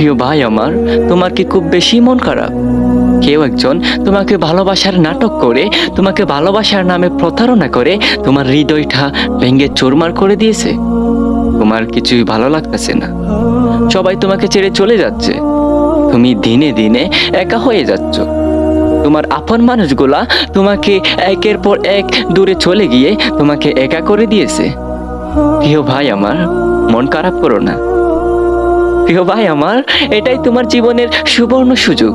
প্রিয় ভাই আমার, তোমার কি খুব বেশি মন খারাপ? কেউ একজন তোমাকে ভালোবাসার নাটক করে, তোমাকে ভালোবাসার নামে প্রতারণা করে তোমার হৃদয়টা ভেঙে চুরমার করে দিয়েছে। তোমার কিছুই ভালো লাগতেছে না, সবাই তোমাকে ছেড়ে চলে যাচ্ছে, তুমি দিনে দিনে একা হয়ে যাচ্ছ। তোমার আপন মানুষগুলা তোমাকে একের পর এক দূরে চলে গিয়ে তোমাকে একা করে দিয়েছে। প্রিয় ভাই আমার, মন খারাপ করো না। প্রিয় ভাই আমার, এটাই তোমার জীবনের সুবর্ণ সুযোগ,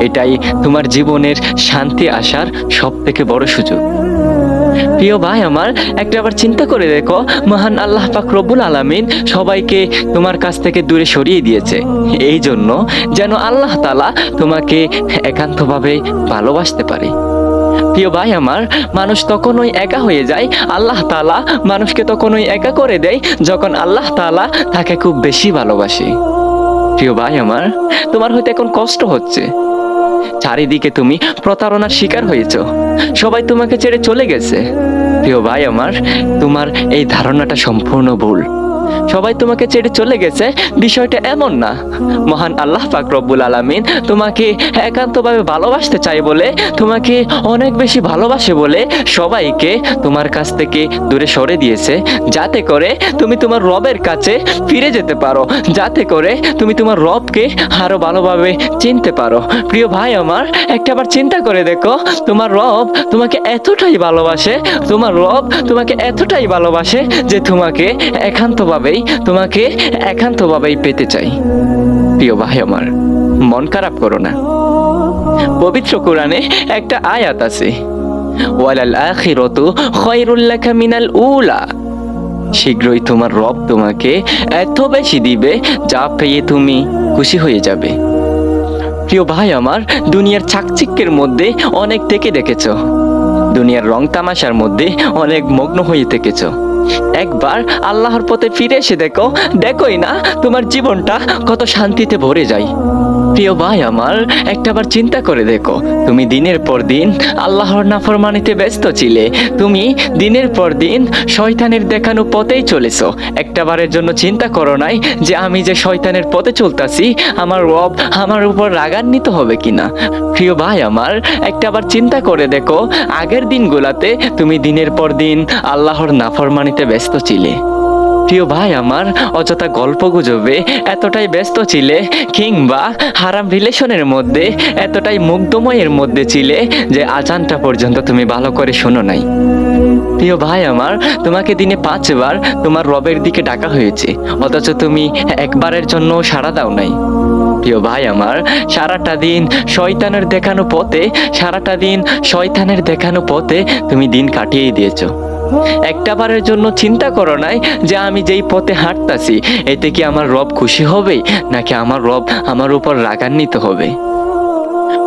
এটাই তোমার জীবনের শান্তি আসার সব থেকে বড় সুযোগ। প্রিয় ভাই আমার, একটা আবার চিন্তা করে দেখো, মহান আল্লাহ পাক রব্বুল আলামিন সবাইকে তোমার কাছ থেকে দূরে সরিয়ে দিয়েছে এই জন্য যেন আল্লাহ তাআলা তোমাকে একান্তভাবে ভালোবাসতে পারে। প্রিয় ভাই আমার, মানুষ তখনই একা হয়ে যায়, আল্লাহ তাআলা মানুষকে তখনই একা করে দেয় যখন আল্লাহ তাআলা তাকে খুব বেশি ভালোবাসে। প্রিয় ভাই আমার, তোমার হয়তো এখন কষ্ট হচ্ছে, চারিদিকে তুমি প্রতারণার শিকার হয়েছো, সবাই তোমাকে ছেড়ে চলে গেছে। প্রিয় ভাই আমার, তোমার এই ধারণাটা সম্পূর্ণ ভুল। সবাই তোমাকে ছেড়ে চলে গেছে বিষয়টা এমন না। মহান আল্লাহ পাক রব্বুল আলামিন তোমাকে একান্তভাবে ভালোবাসতে চায় বলে, তোমাকে অনেক বেশি ভালোবাসে বলে সবাইকে তোমার কাছ থেকে দূরে সরে দিয়েছে, যাতে করে তুমি তোমার রবের কাছে ফিরে যেতে পারো, যাতে করে তুমি তোমার রবকে আরো ভালোভাবে চিনতে পারো। প্রিয় ভাই আমার, একটা আবার চিন্তা করে দেখো, তোমার রব তোমাকে এতটাই ভালোবাসে, তোমার রব তোমাকে এতটাই ভালোবাসে যে তোমাকে একান্তভাবেই পেতে চাই। প্রিয় ভাই আমার, মন খারাপ করো না। পবিত্র কোরআনে একটা আয়াত আছে, ওয়ালাল আখিরাতু খায়রুল লাকা মিনাল উলা। শীঘ্রই তোমার রব তোমাকে এত বেশি দিবে যা পেয়ে তুমি খুশি হয়ে যাবে। প্রিয় ভাই আমার, দুনিয়ার চাকচিক্যের মধ্যে অনেক থেকে দেখেছো, দুনিয়ার রং তামাশার মধ্যে অনেক মগ্ন হয়ে থেকেছো। একবার আল্লাহর পথে ফিরে এসে দেখোই না তোমার জীবনটা কত শান্তিতে ভরে যায়। প্রিয় ভাই আমার, একটাবার চিন্তা করে দেখো, তুমি দিনের পর দিন আল্লাহর নাফরমানিতে ব্যস্ত ছিলে, তুমি দিনের পর দিন শয়তানের দেখানো পথেই চলেছো। একটাবারের জন্য চিন্তা করো নাই যে আমি যে শয়তানের পথে চলতাছি, আমার রব আমার উপর রাগান্বিত হবে কিনা। প্রিয় ভাই আমার, একটাবার চিন্তা করে দেখো, আগের দিনগুলাতে তুমি দিনের পর দিন আল্লাহর নাফরমানিতে ব্যস্ত ছিলে। প্রিয় ভাই আমার, অযথা গল্প গুজবে এতটাই ব্যস্ত ছিলে, কিংবা হারাম রিলেশনের মধ্যে এতটাই মুগ্ধময়ের মধ্যে ছিলে যে আজানটা পর্যন্ত তুমি ভালো করে শোনো নাই। প্রিয় ভাই আমার, তোমাকে দিনে 5 বার তোমার রবের দিকে ডাকা হয়েছে, অথচ তুমি একবারের জন্য সাড়া দাও নাই। প্রিয় ভাই আমার, সারাটা দিন শয়তানের দেখানো পথে তুমি দিন কাটিয়ে দিয়েছো। একটাবারের জন্য চিন্তা করো নাই যে আমি যেই পথে হাঁটতাছি এতে কি আমার রব খুশি হবে, নাকি আমার রব আমার উপর রাগান্বিত হবে।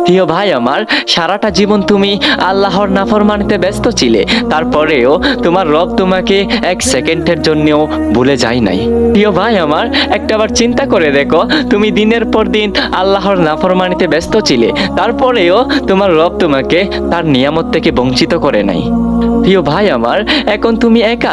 প্রিয় ভাই আমার, সারাটা জীবন তুমি আল্লাহর নাফরমানিতে ব্যস্ত ছিলে, তারপরেও তোমার রব তোমাকে 1 সেকেন্ডের জন্যও ভুলে যায় নাই। প্রিয় ভাই আমার, একটাবার চিন্তা করে দেখো, তুমি দিনের পর দিন আল্লাহর নাফরমানিতে ব্যস্ত ছিলে, তারপরেও তোমার রব তোমাকে তার নিয়ামত থেকে বঞ্চিত করে নাই। প্রিয় ভাই আমার, এখন তুমি একা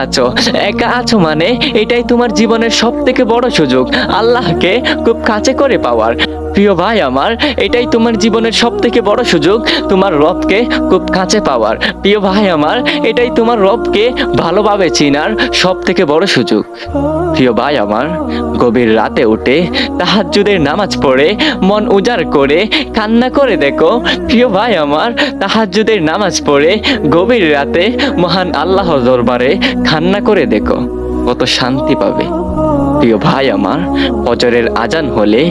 আছো মানে এটাই তোমার জীবনের সব থেকে বড় সুযোগ, আল্লাহকে খুব কাছে করে পাওয়ার। প্রিয় ভাই আমার, এটাই তোমার জীবনের সব থেকে বড় সুযোগ, তোমার রবকে খুব কাছে পাওয়ার। প্রিয় ভাই আমার, এটাই তোমার রবকে ভালোভাবে চিনার সব থেকে বড় সুযোগ। প্রিয় ভাই আমার, গভীর রাতে উঠে তাহাজ্জুদের নামাজ পড়ে মন উজাড় করে কান্না করে দেখো। প্রিয় ভাই আমার, তাহাজ্জুদের নামাজ পড়ে গভীর রাতে মহান আল্লাহর দরবারে কান্না করে দেখো, কত শান্তি পাবে। প্রিয় ভাই আমার, ফজরের আজান হলে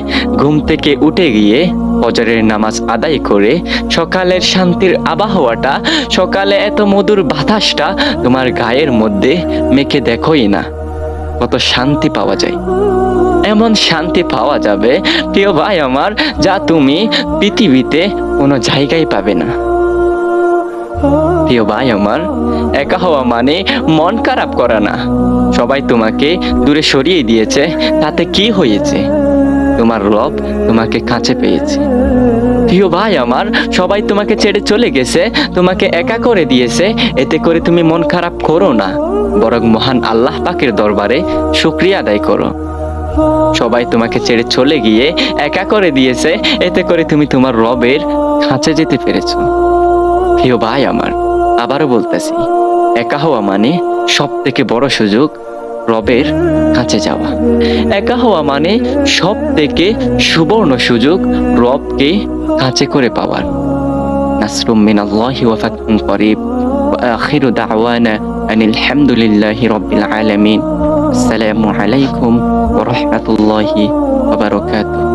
ঘুম থেকে উঠে গিয়ে ফজরের নামাজ আদায় করে সকালের শান্তির আবহাওয়াটা, সকালে এত মধুর বাতাসটা তোমার গায়ের মধ্যে মেখে দেখোই না, কত শান্তি পাওয়া যায়। এমন শান্তি পাওয়া যাবে প্রিয় ভাই আমার, যা তুমি পৃথিবীতে কোনো জায়গায় পাবে না। প্রিয় ভাই আমার, একা হওয়া মানে মন খারাপ করা না। সবাই তোমাকে দূরে সরিয়ে দিয়েছে, তাতে কি হয়েছে? তোমার রব তোমাকে কাছে পেয়েছে। প্রিয় ভাই আমার, সবাই তোমাকে ছেড়ে চলে গেছে, তোমাকে একা করে দিয়েছে, এতে করে তুমি মন খারাপ করো না, বরং মহান আল্লাহ পাকের দরবারে শুকরিয়া আদায় করো। সবাই তোমাকে ছেড়ে চলে গিয়ে একা করে দিয়েছে, এতে করে তুমি তোমার রবের কাছে যেতে পেরেছো। প্রিয় ভাই আমার, আবারও বলতেছি, একা হওয়া মানে সব থেকে বড় সুযোগ রবের কাছে যাওয়া। একা হওয়া মানে সব থেকে সুবর্ণ সুযোগ রবকে কাছে করে পাওয়ার। নাসরুম মিনাল্লাহি ওয়া ফাতহুন করিব ওয়া আখিরু দাওয়ানা আনিল হামদুলিল্লাহি রাব্বিল আলামিন। আসসালামু আলাইকুম ওয়া রাহমাতুল্লাহি ওয়া বারাকাতুহু।